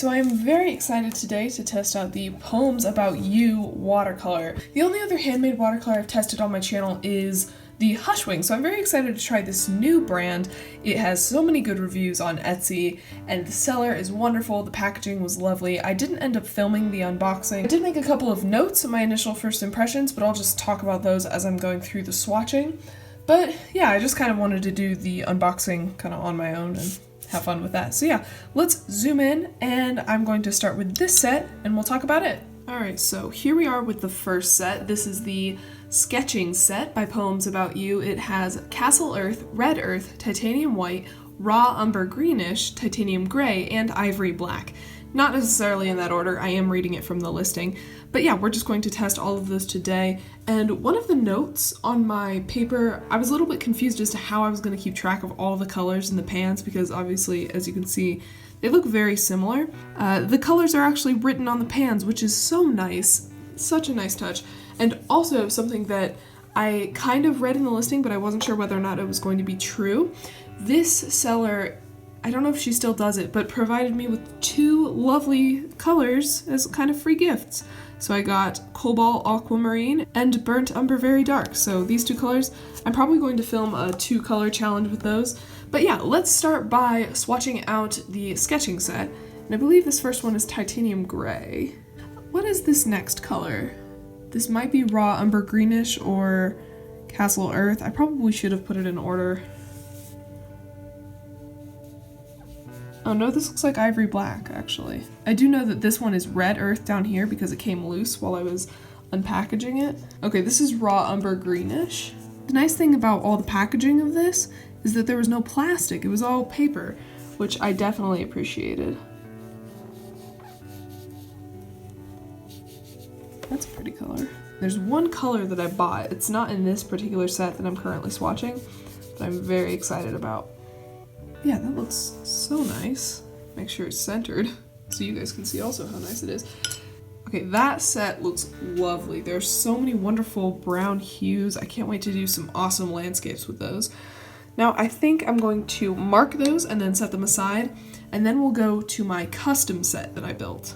so I am very excited today to test out the Poems About You watercolor. The only other handmade watercolor I've tested on my channel is the Hushwing, so I'm very excited to try this new brand. It has so many good reviews on Etsy, and the seller is wonderful, the packaging was lovely. I didn't end up filming the unboxing. I did make a couple of notes of my initial first impressions, but I'll just talk about those as I'm going through the swatching. But yeah, I just kind of wanted to do the unboxing kind of on my own and have fun with that. So yeah, let's zoom in, and I'm going to start with this set and we'll talk about it. Alright, so here we are with the first set. This is the sketching set by Poems About You. It has Castle Earth, Red Earth, Titanium White, Raw Umber Greenish, Titanium Gray, and Ivory Black. Not necessarily in that order, I am reading it from the listing. But yeah, we're just going to test all of those today. And one of the notes on my paper, I was a little bit confused as to how I was going to keep track of all the colors in the pans, because obviously, as you can see, they look very similar. The colors are actually written on the pans, which is so nice. Such a nice touch. And also something that I kind of read in the listing, but I wasn't sure whether or not it was going to be true. This seller, I don't know if she still does it, but provided me with two lovely colors as kind of free gifts. So I got Cobalt Aquamarine and Burnt Umber Very Dark. So these two colors, I'm probably going to film a 2-color challenge with those. But yeah, let's start by swatching out the sketching set. And I believe this first one is Titanium Gray. What is this next color? This might be Raw Umber Greenish or Castle Earth. I probably should have put it in order. Oh no, this looks like Ivory Black, actually. I do know that this one is Red Earth down here because it came loose while I was unpackaging it. Okay, this is Raw Umber Greenish. The nice thing about all the packaging of this is that there was no plastic, it was all paper, which I definitely appreciated. That's a pretty color. There's one color that I bought. It's not in this particular set that I'm currently swatching, but I'm very excited about. Yeah, that looks so nice. Make sure it's centered so you guys can see also how nice it is. Okay, that set looks lovely. There's so many wonderful brown hues. I can't wait to do some awesome landscapes with those. Now, I think I'm going to mark those and then set them aside, and then we'll go to my custom set that I built.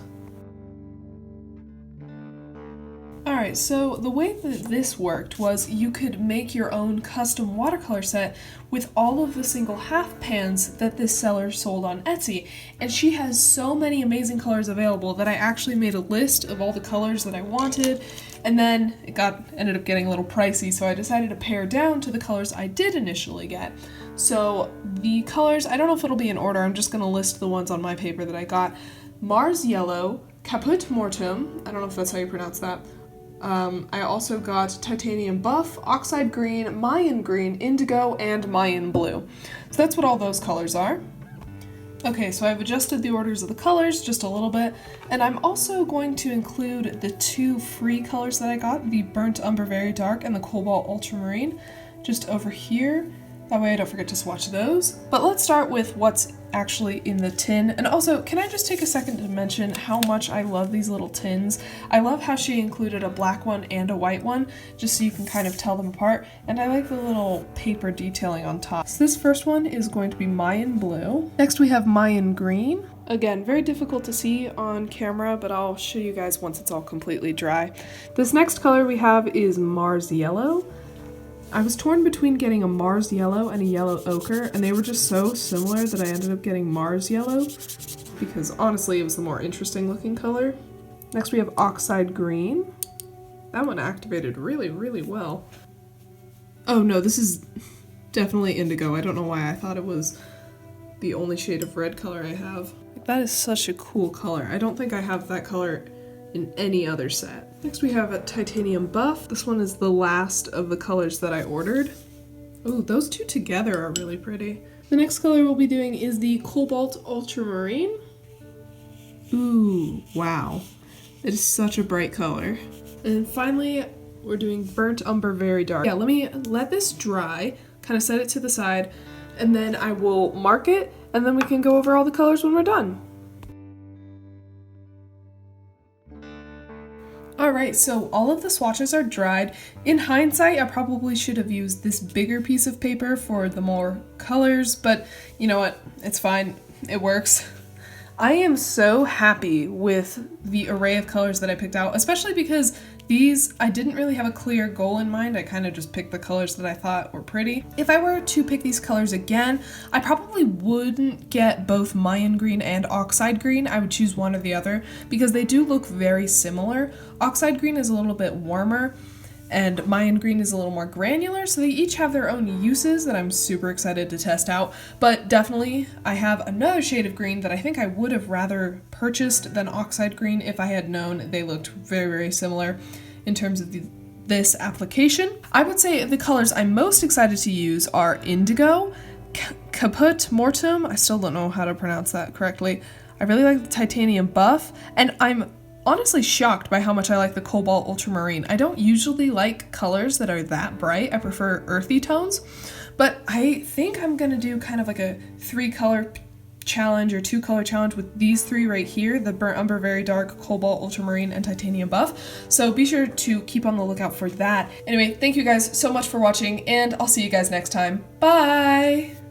Alright, so the way that this worked was you could make your own custom watercolor set with all of the single half pans that this seller sold on Etsy, and she has so many amazing colors available that I actually made a list of all the colors that I wanted, and then it ended up getting a little pricey, so I decided to pare down to the colors I did initially get. So the colors, I don't know if it'll be in order, I'm just going to list the ones on my paper that I got. Mars Yellow, Caput Mortem, I don't know if that's how you pronounce that. I also got Titanium Buff, Oxide Green, Mayan Green, Indigo, and Mayan Blue. So that's what all those colors are. Okay, so I've adjusted the orders of the colors just a little bit, and I'm also going to include the 2 free colors that I got, the Burnt Umber Very Dark and the Cobalt Ultramarine, just over here. That way I don't forget to swatch those. But let's start with what's actually in the tin. And also, can I just take a second to mention how much I love these little tins? I love how she included a black one and a white one, just so you can kind of tell them apart. And I like the little paper detailing on top. So this first one is going to be Mayan Blue. Next we have Mayan Green. Again, very difficult to see on camera, but I'll show you guys once it's all completely dry. This next color we have is Mars Yellow. I was torn between getting a Mars Yellow and a Yellow Ochre, and they were just so similar that I ended up getting Mars Yellow, because honestly it was the more interesting looking color. Next we have Oxide Green. That one activated really, really well. Oh no, this is definitely Indigo. I don't know why I thought it was the only shade of red color I have. That is such a cool color. I don't think I have that color in any other set. Next we have a Titanium Buff. This one is the last of the colors that I ordered. Oh, those two together are really pretty. The next color we'll be doing is the Cobalt Ultramarine. Ooh, wow. It is such a bright color. And finally, we're doing Burnt Umber Very Dark. Yeah, let me let this dry, kind of set it to the side, and then I will mark it, and then we can go over all the colors when we're done. Alright, so all of the swatches are dried. In hindsight, I probably should have used this bigger piece of paper for the more colors, but you know what? It's fine. It works. I am so happy with the array of colors that I picked out, especially because these, I didn't really have a clear goal in mind. I kind of just picked the colors that I thought were pretty. If I were to pick these colors again, I probably wouldn't get both Mayan green and oxide green. I would choose one or the other because they do look very similar. Oxide green is a little bit warmer and Mayan green is a little more granular, so they each have their own uses that I'm super excited to test out. But definitely, I have another shade of green that I think I would have rather purchased than oxide green if I had known they looked very, very similar in terms of this application. I would say the colors I'm most excited to use are indigo, caput mortem, I still don't know how to pronounce that correctly. I really like the titanium buff, and I'm honestly shocked by how much I like the cobalt ultramarine. I don't usually like colors that are that bright. I prefer earthy tones, but I think I'm gonna do kind of like a 3-color challenge or 2-color challenge with these 3 right here, the burnt umber, very dark, cobalt ultramarine, and titanium buff. So be sure to keep on the lookout for that. Anyway, thank you guys so much for watching, and I'll see you guys next time. Bye!